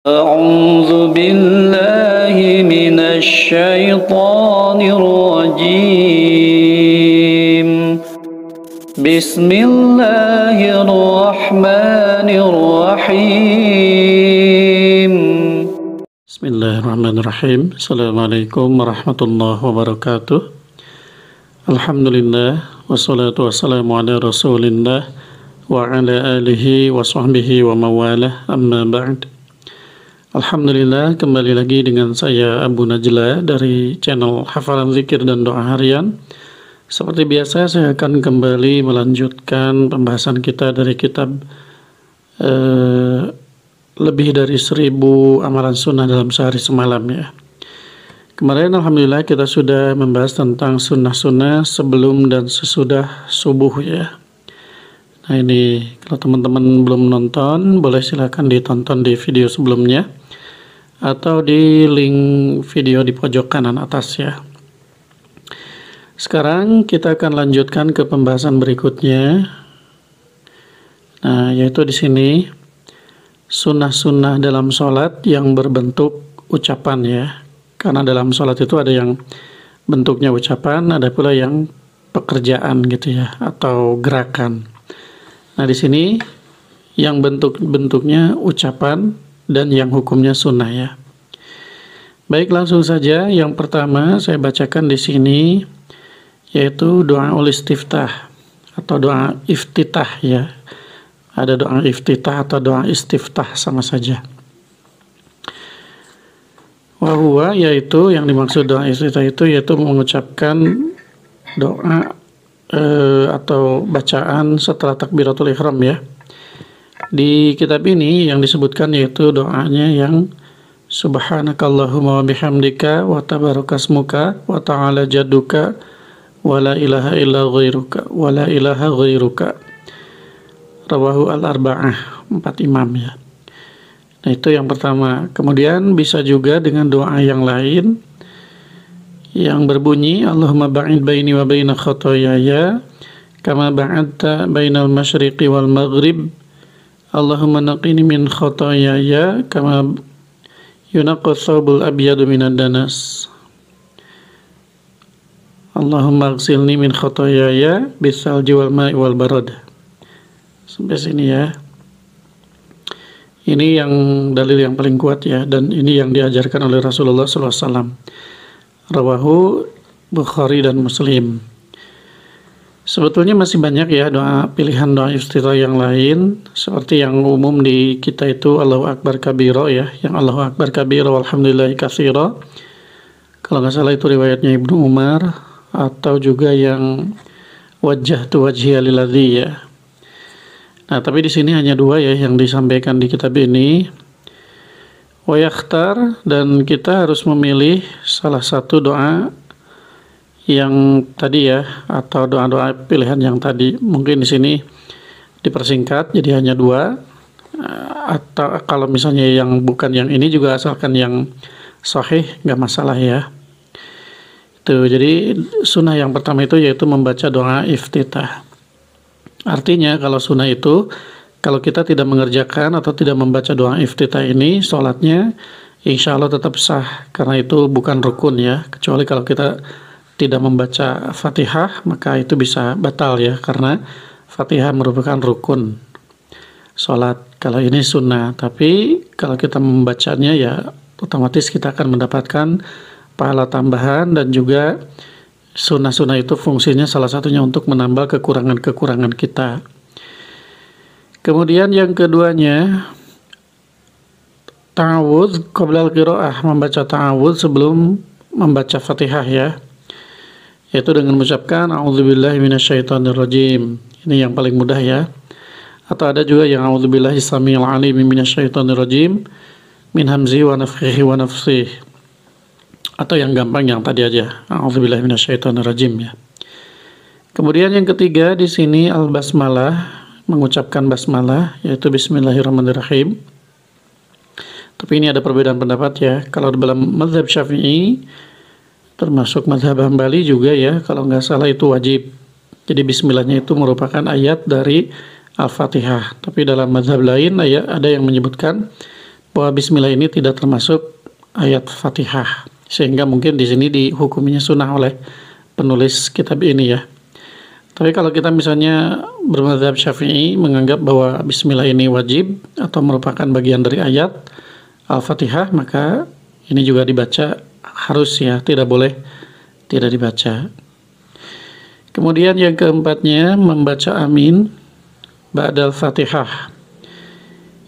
أعوذ بالله من الشيطان الرجيم بسم الله الرحمن الرحيم Bismillahirrahmanirrahim. Assalamualaikum warahmatullahi wabarakatuh. Alhamdulillah, wassalatu wassalamu ala rasulillah wa ala alihi wa sahbihi wa mawalah, amma ba'd. Alhamdulillah, kembali lagi dengan saya Abu Najla dari channel Hafalan Zikir dan Doa Harian. Seperti biasa, saya akan kembali melanjutkan pembahasan kita dari kitab lebih dari 1000 amalan sunnah dalam sehari semalam ya. Kemarin alhamdulillah kita sudah membahas tentang sunnah-sunnah sebelum dan sesudah subuh ya. Nah ini kalau teman-teman belum nonton, boleh silakan ditonton di video sebelumnya atau di link video di pojok kanan atas ya. Sekarang kita akan lanjutkan ke pembahasan berikutnya. Nah, yaitu di sini sunnah-sunnah dalam sholat yang berbentuk ucapan ya. Karena dalam sholat itu ada yang bentuknya ucapan, ada pula yang pekerjaan gitu ya, atau gerakan. Nah di sini yang bentuknya ucapan dan yang hukumnya sunnah ya. Baik, langsung saja. Yang pertama saya bacakan di sini yaitu doa ul istiftah atau doa iftitah ya. Ada doa iftitah atau doa istiftah sama saja. Wahuwa yaitu yang dimaksud doa iftitah itu yaitu mengucapkan doa atau bacaan setelah takbiratul ihram ya. Di kitab ini yang disebutkan yaitu doanya yang subhanakallahumma wa bihamdika wa tabarakasmuka wa ta'ala jadduka wa la ilaha illa ghairuka wa la ilaha ghairuka. Rawahu al-arba'ah, 4 imam ya. Nah itu yang pertama. Kemudian bisa juga dengan doa yang lain yang berbunyi Allahumma ba'id baini wa baina khotoyaya kama ba'adta bainal masyriqi wal maghrib. Allahumma naqini min khotoyaya kama yunaqqa thawbul abyadu minad danas. Allahumma agsilni min khotoyaya bisalji wal ma'i wal barad. Sampai sini ya. Ini yang dalil yang paling kuat ya, dan ini yang diajarkan oleh Rasulullah SAW. Rawahu Bukhari dan Muslim. Sebetulnya masih banyak ya doa pilihan doa iftitah yang lain, seperti yang umum di kita itu Allahu Akbar kabira ya, yang Allahu Akbar kabira walhamdulillahi katsira. Kalau nggak salah itu riwayatnya Ibnu Umar, atau juga yang wajjahtu wajhiya lilladzi ya. Nah, tapi di sini hanya 2 ya yang disampaikan di kitab ini. Wa yakhtar, dan kita harus memilih salah satu doa yang tadi ya, atau doa-doa pilihan yang tadi. Mungkin di sini dipersingkat jadi hanya 2, atau kalau misalnya yang bukan yang ini juga asalkan yang sahih nggak masalah ya. Itu jadi sunnah yang pertama itu yaitu membaca doa iftitah. Artinya kalau sunnah itu kalau kita tidak mengerjakan atau tidak membaca doa iftitah ini, sholatnya insya Allah tetap sah, karena itu bukan rukun ya. Kecuali kalau kita tidak membaca Fatihah, maka itu bisa batal ya, karena Fatihah merupakan rukun sholat. Kalau ini sunnah, tapi kalau kita membacanya ya otomatis kita akan mendapatkan pahala tambahan, dan juga sunnah-sunnah itu fungsinya salah satunya untuk menambah kekurangan-kekurangan kita. Kemudian yang keduanya, ta'awudz qabla al-qiraah, membaca ta'awudz sebelum membaca Fatihah ya. Yaitu dengan mengucapkan a'udzubillahi minasyaitonirrajim. Ini yang paling mudah ya. Atau ada juga yang a'udzubillahi samil alim minasyaitonirrajim min hamzihi wa nafthihi wa nafsihi. Atau yang gampang yang tadi aja, a'udzubillahi minasyaitonirrajim ya. Kemudian yang ketiga di sini al-basmalah, mengucapkan basmalah yaitu bismillahirrahmanirrahim. Tapi ini ada perbedaan pendapat ya. Kalau dalam mazhab Syafi'i termasuk mazhab Hambali juga ya, kalau nggak salah itu wajib. Jadi bismillahnya itu merupakan ayat dari Al-Fatihah. Tapi dalam mazhab lain ada yang menyebutkan bahwa bismillah ini tidak termasuk ayat Fatihah, sehingga mungkin di sini dihukuminya sunnah oleh penulis kitab ini ya. Tapi kalau kita misalnya bermadzhab Syafi'i, menganggap bahwa bismillah ini wajib atau merupakan bagian dari ayat Al-Fatihah, maka ini juga dibaca harus ya, tidak boleh tidak dibaca. Kemudian yang keempatnya, membaca amin ba'dal Fatihah.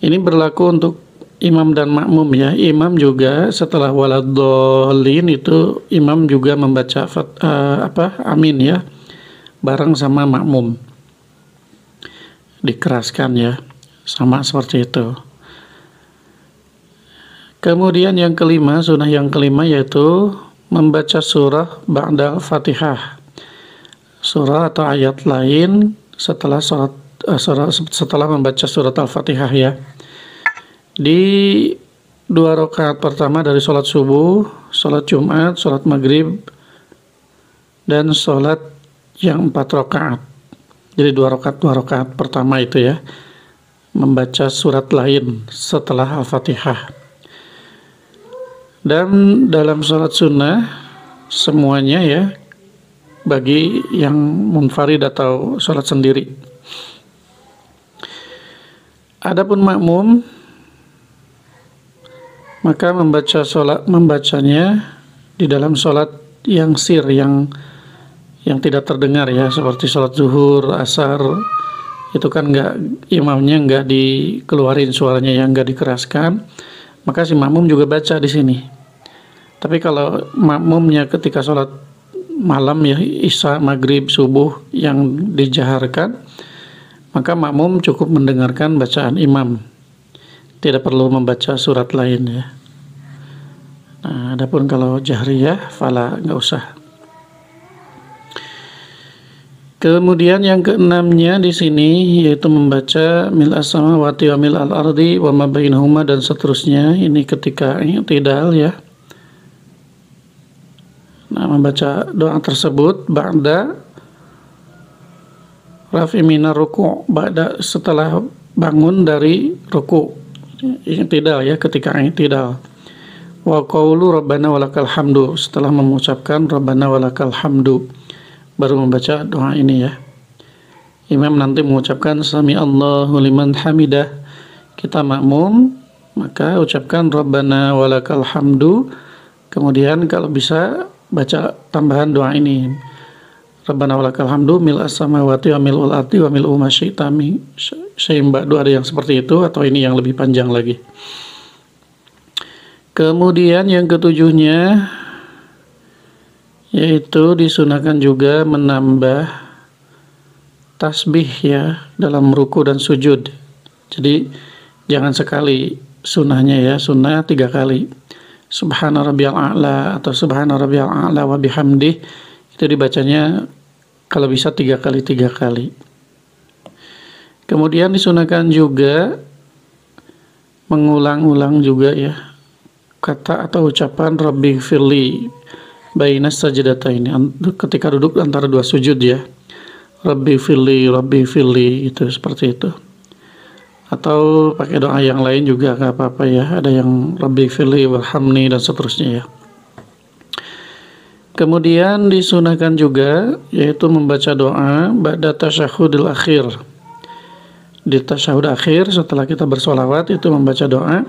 Ini berlaku untuk imam dan makmum ya. Imam juga setelah waladhdallin itu imam juga membaca amin ya, bareng sama makmum. Dikeraskan ya, sama seperti itu. Kemudian yang kelima, sunnah yang kelima yaitu membaca surah ba'dal Fatihah. Surah atau ayat lain setelah setelah membaca surat Al-Fatihah ya. Di 2 rakaat pertama dari sholat subuh, sholat Jumat, sholat maghrib, dan sholat yang 4 rakaat. Jadi 2 rakaat pertama itu ya, membaca surat lain setelah Al-Fatihah. Dan dalam sholat sunnah semuanya ya, bagi yang munfarid atau sholat sendiri. Adapun makmum, maka membacanya di dalam sholat yang sir, yang tidak terdengar ya, seperti sholat zuhur, asar, itu kan imamnya nggak dikeluarin suaranya, yang nggak dikeraskan, maka si makmum juga baca di sini. Tapi kalau makmumnya ketika sholat malam ya, isya, maghrib, subuh yang dijaharkan, maka makmum cukup mendengarkan bacaan imam, tidak perlu membaca surat lain ya. Nah, adapun kalau jahriyah, fala nggak usah. Kemudian yang keenamnya di sini yaitu membaca mil as-samawati wa mil al-ardi wa ma bainahuma dan seterusnya. Ini ketika i'tidal ya. Nah, membaca doa tersebut ba'da rafi minar ruku', ba'da setelah bangun dari ruku'. I'tidal ya, ketika i'tidal. Wa qaulu rabbana walakal hamdu, setelah mengucapkan rabbana walakal hamdu, baru membaca doa ini ya. Imam nanti mengucapkan sami Allahu liman hamidah, kita makmum maka ucapkan rabbana walakal hamdu, kemudian kalau bisa baca tambahan doa ini, rabbana walakal hamdu mil as-samawati wa mil'ul ardi wa mil'u ma syi'ta min syai'in ba'du, ada yang seperti itu atau ini yang lebih panjang lagi. Kemudian yang ketujuhnya yaitu disunahkan juga menambah tasbih ya dalam ruku dan sujud. Jadi jangan sekali sunnahnya ya, sunnah 3 kali. Subhana rabbiyal a'la atau subhana rabbiyal a'la wa bihamdih, itu dibacanya kalau bisa 3 kali. Kemudian disunahkan juga mengulang-ulang juga ya kata atau ucapan rabbi firli bainas sajdataini, ketika duduk antara 2 sujud ya, rabbi firli itu seperti itu. Atau pakai doa yang lain juga gak apa-apa ya, ada yang rabbi firli warhamni dan seterusnya ya. Kemudian disunahkan juga yaitu membaca doa ba'da tasyahudil akhir. Di tasyahud akhir setelah kita bersolawat itu membaca doa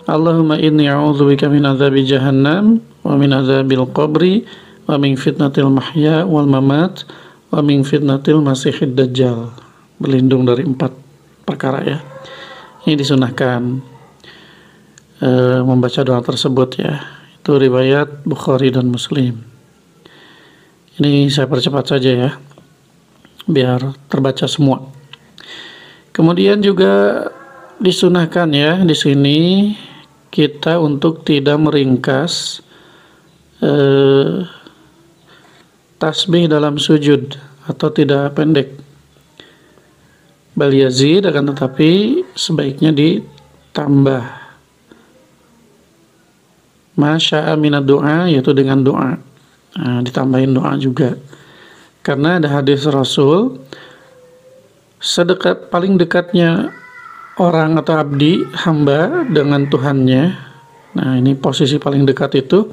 Allahumma inni a'udzubika min adzabi jahannam wa min adzabil qabri wa min fitnatil mahya wal mamat wa min fitnatil masihid dajjal. Berlindung dari 4 perkara ya. Ini disunahkan membaca doa tersebut ya. Itu riwayat Bukhari dan Muslim. Ini saya percepat saja ya, biar terbaca semua. Kemudian juga disunahkan ya di sini kita untuk tidak meringkas tasbih dalam sujud atau tidak pendek. Bal yazid, akan tetapi sebaiknya ditambah masya'a minad doa, yaitu dengan doa. Nah, ditambahin doa juga. Karena ada hadis Rasul, paling dekatnya orang atau abdi, hamba dengan Tuhannya. Nah, ini posisi paling dekat itu.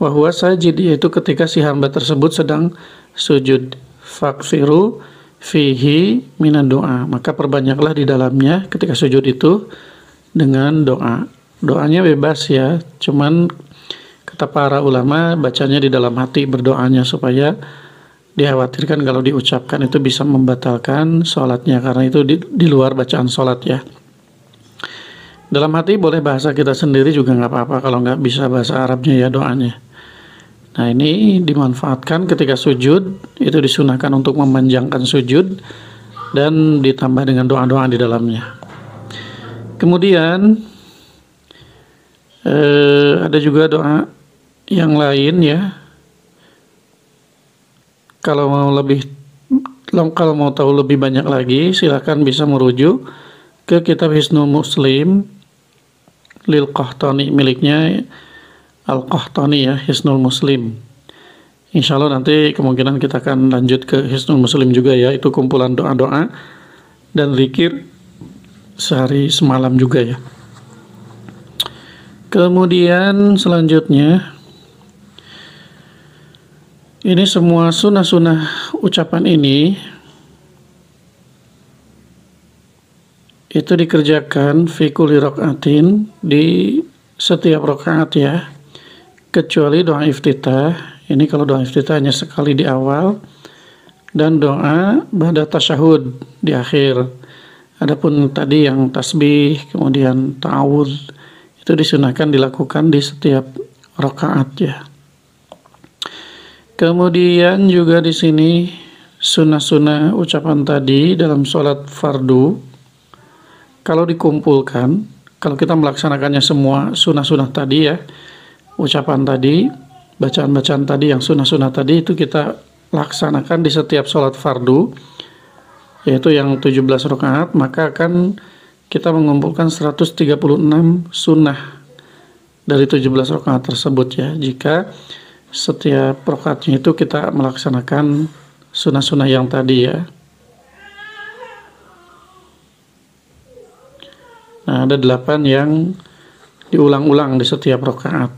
Wa huwa sajid, yaitu ketika si hamba tersebut sedang sujud. Faksiru fihi minan doa, maka perbanyaklah di dalamnya ketika sujud itu dengan doa. Doanya bebas ya, cuman kata para ulama bacanya di dalam hati berdoanya, supaya dikhawatirkan kalau diucapkan itu bisa membatalkan sholatnya, karena itu di luar bacaan sholat ya. Dalam hati boleh bahasa kita sendiri juga nggak apa-apa, kalau nggak bisa bahasa Arabnya ya doanya. Nah, ini dimanfaatkan ketika sujud, itu disunahkan untuk memanjangkan sujud dan ditambah dengan doa-doa di dalamnya. Kemudian ada juga doa yang lain ya. Kalau mau tahu lebih banyak lagi, silakan bisa merujuk ke kitab Hisnul Muslim Lil Qahtani, miliknya Al-Qahtani ya, Hisnul Muslim. Insya Allah nanti kemungkinan kita akan lanjut ke Hisnul Muslim juga ya. Itu kumpulan doa-doa dan zikir sehari semalam juga ya. Kemudian selanjutnya, ini semua sunnah-sunnah ucapan ini itu dikerjakan fi kulli rakaatin, di setiap rakaat ya, kecuali doa iftitah. Ini kalau doa iftitah hanya sekali di awal, dan doa ba'da tasyahud di akhir. Adapun tadi yang tasbih kemudian ta'awudz itu disunahkan dilakukan di setiap rakaat ya. Kemudian juga di sini sunnah-sunnah ucapan tadi dalam sholat fardu, kalau dikumpulkan, kalau kita melaksanakannya semua sunnah-sunnah tadi ya, ucapan tadi, bacaan-bacaan tadi yang sunnah-sunnah tadi, itu kita laksanakan di setiap sholat fardu, yaitu yang 17 rakaat, maka akan kita mengumpulkan 136 sunnah dari 17 rakaat tersebut ya, jika setiap rakaatnya itu kita melaksanakan sunnah-sunnah yang tadi ya. Nah, ada 8 yang diulang-ulang di setiap rakaat.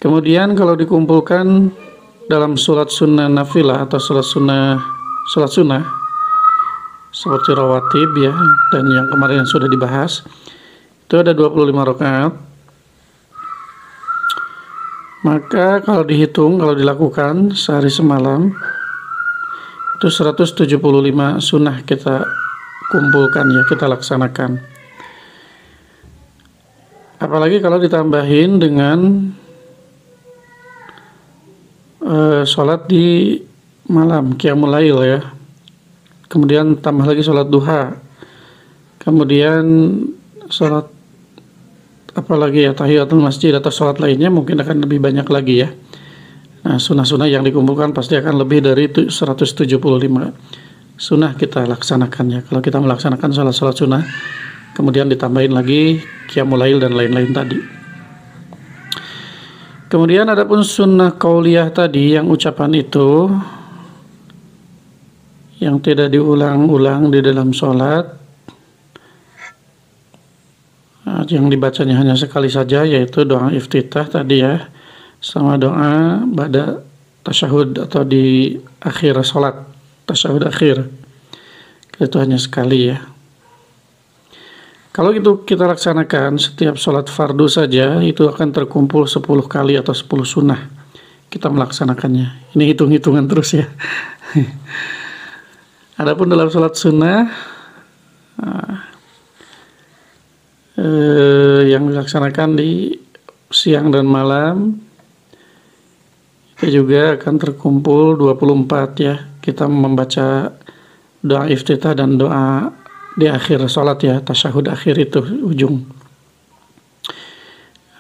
Kemudian kalau dikumpulkan dalam sholat sunnah nafilah atau sholat sunnah seperti rawatib ya, dan yang kemarin yang sudah dibahas, itu ada 25 rakaat. Maka kalau dihitung, kalau dilakukan sehari semalam, itu 175 sunnah kita kumpulkan ya, kita laksanakan. Apalagi kalau ditambahin dengan sholat di malam, qiyamul lail ya, kemudian tambah lagi sholat duha, kemudian sholat apalagi ya, tahiyatul masjid atau sholat lainnya mungkin akan lebih banyak lagi ya. Nah, sunnah-sunnah yang dikumpulkan pasti akan lebih dari 175 sunnah kita laksanakannya. Kalau kita melaksanakan sholat-sholat sunnah, kemudian ditambahin lagi qiyamul lail dan lain-lain tadi. Kemudian adapun sunnah qauliyah tadi, yang ucapan itu yang tidak diulang-ulang di dalam sholat, yang dibacanya hanya sekali saja, yaitu doa iftitah tadi ya, sama doa ba'da tasyahud atau di akhir sholat, tasyahud akhir, itu hanya sekali ya. Kalau itu kita laksanakan setiap sholat fardu saja, itu akan terkumpul 10 kali atau 10 sunnah kita melaksanakannya. Ini hitung-hitungan terus ya. Adapun dalam sholat sunnah yang dilaksanakan di siang dan malam, itu juga akan terkumpul 24 ya. Kita membaca doa iftitah dan doa di akhir sholat ya, tasyahud akhir itu ujung.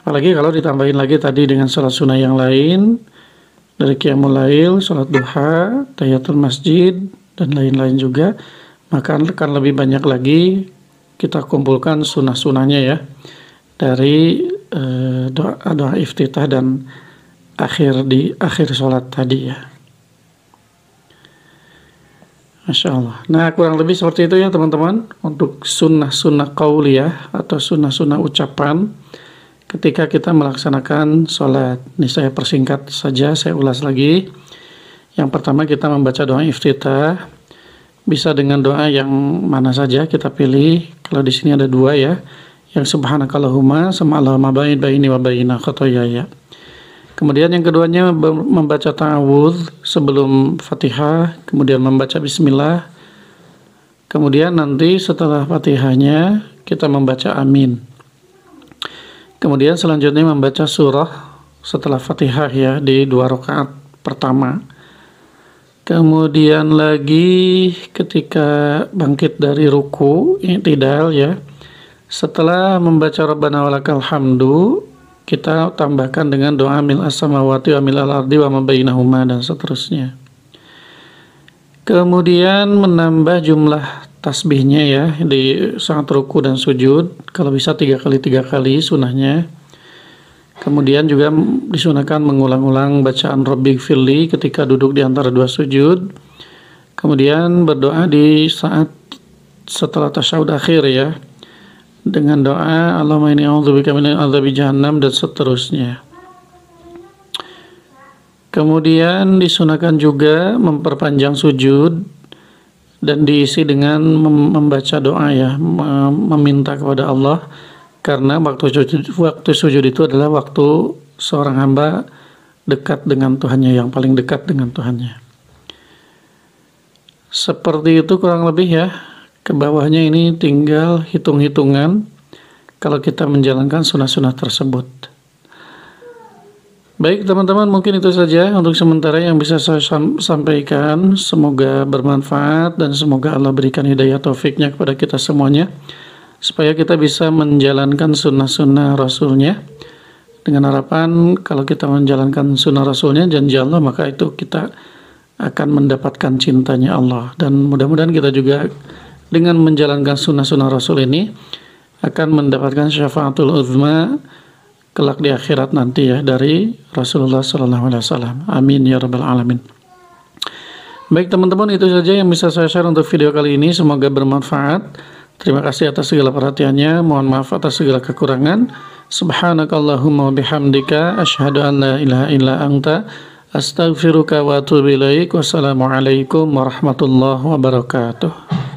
Apalagi kalau ditambahin lagi tadi dengan sholat sunnah yang lain, dari qiyamul lail, sholat duha, tahiyatul masjid, dan lain-lain juga, maka akan lebih banyak lagi kita kumpulkan sunnah-sunnahnya ya, dari doa iftitah dan di akhir sholat tadi ya. Masya Allah. Nah, kurang lebih seperti itu ya teman-teman, untuk sunnah-sunnah qauliyah atau sunnah-sunnah ucapan ketika kita melaksanakan sholat. Ini saya persingkat saja, saya ulas lagi. Yang pertama kita membaca doa iftitah, bisa dengan doa yang mana saja kita pilih. Kalau di sini ada dua ya, yang subhanakallahumma sama Allahumma ba'id baini wa baina khotoyaya. Kemudian yang keduanya membaca ta'awudz sebelum Fatihah, kemudian membaca bismillah. Kemudian nanti setelah Fatihahnya kita membaca amin. Kemudian selanjutnya membaca surah setelah Fatihah ya di 2 rakaat pertama. Kemudian lagi ketika bangkit dari ruku, i'tidal ya. Setelah membaca Rabbana walakal hamdu, kita tambahkan dengan doa mil as-samawati wa mil al-ardi wa ma bainahuma dan seterusnya. Kemudian menambah jumlah tasbihnya ya di saat ruku dan sujud, kalau bisa 3 kali sunahnya. Kemudian juga disunahkan mengulang-ulang bacaan Rabbighfirli ketika duduk di antara 2 sujud. Kemudian berdoa di saat setelah tasyahud akhir ya, dengan doa Allahumma inni a'udzubika min adzabi jahannam dan seterusnya. Kemudian disunahkan juga memperpanjang sujud dan diisi dengan membaca doa ya, meminta kepada Allah, karena waktu sujud itu adalah waktu seorang hamba dekat dengan Tuhannya, yang paling dekat dengan Tuhannya. Seperti itu kurang lebih ya. Ke bawahnya ini tinggal hitung-hitungan kalau kita menjalankan sunnah-sunnah tersebut. Baik teman-teman, mungkin itu saja untuk sementara yang bisa saya sampaikan. Semoga bermanfaat dan semoga Allah berikan hidayah taufiknya kepada kita semuanya, supaya kita bisa menjalankan sunnah-sunnah Rasulnya. Dengan harapan kalau kita menjalankan sunnah Rasulnya, janji Allah, maka itu kita akan mendapatkan cintanya Allah. Dan mudah-mudahan kita juga dengan menjalankan sunnah-sunnah Rasul ini akan mendapatkan syafaatul uzma kelak di akhirat nanti ya dari Rasulullah SAW. Amin ya rabbal alamin. Baik teman-teman, itu saja yang bisa saya share untuk video kali ini. Semoga bermanfaat. Terima kasih atas segala perhatiannya. Mohon maaf atas segala kekurangan. Subhanakallahumma wa bihamdika asyhadu an la ilaha illa anta astaghfiruka wa atubu ilaik. Wassalamualaikum warahmatullahi wabarakatuh.